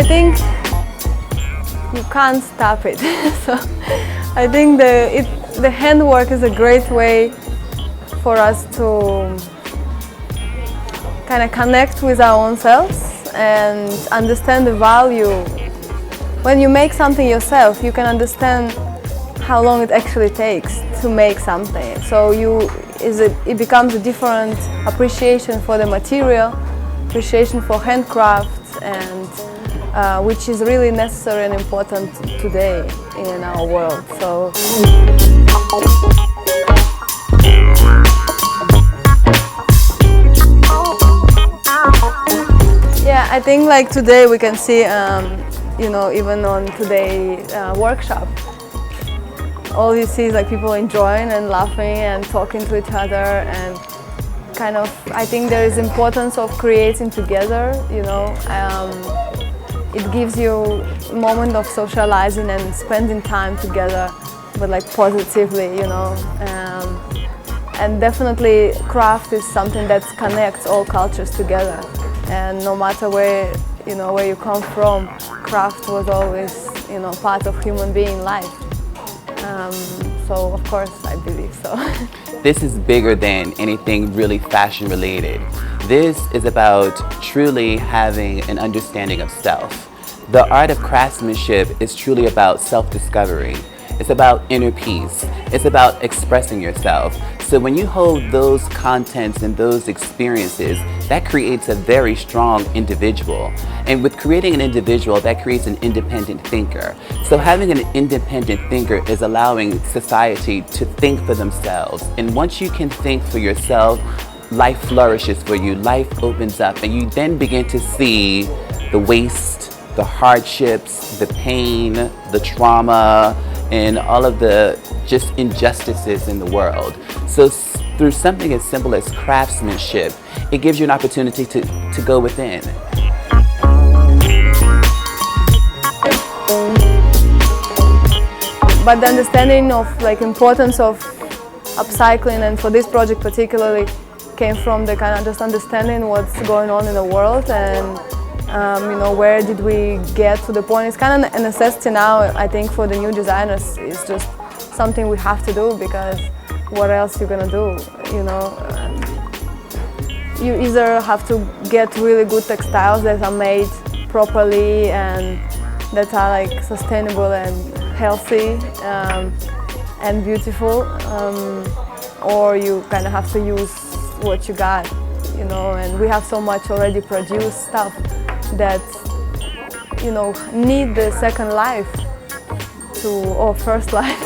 I think you can't stop it. So I think the handwork is a great way for us to kind of connect with our own selves and understand the value. When you make something yourself, you can understand how long it actually takes to make something. So it becomes a different appreciation for the material, appreciation for handcraft, and which is really necessary and important today in our world. So. Yeah, I think like today we can see, you know, even on today's workshop, all you see is like people enjoying and laughing and talking to each other, and kind of, I think there is importance of creating together, you know. It gives you a moment of socializing and spending time together, but like positively, you know. And definitely craft is something that connects all cultures together. And no matter where, you know, where you come from, craft was always, you know, part of human being life. So of course I believe so. This is bigger than anything really fashion related. This is about truly having an understanding of self. The art of craftsmanship is truly about self-discovery. It's about inner peace. It's about expressing yourself. So when you hold those contents and those experiences, that creates a very strong individual. And with creating an individual, that creates an independent thinker. So having an independent thinker is allowing society to think for themselves. And once you can think for yourself, life flourishes for you, life opens up, and you then begin to see the waste, the hardships, the pain, the trauma, and all of the just injustices in the world. So through something as simple as craftsmanship, it gives you an opportunity to go within. But the understanding of like importance of upcycling, and for this project particularly, came from the kind of just understanding what's going on in the world, and you know, where did we get to the point. It's kind of a necessity now, I think, for the new designers. It's just something we have to do, because what else you're gonna do, you know? You either have to get really good textiles that are made properly and that are like sustainable and healthy and beautiful, or you kind of have to use what you got, you know. And we have so much already produced stuff that, you know, need the second life or first life.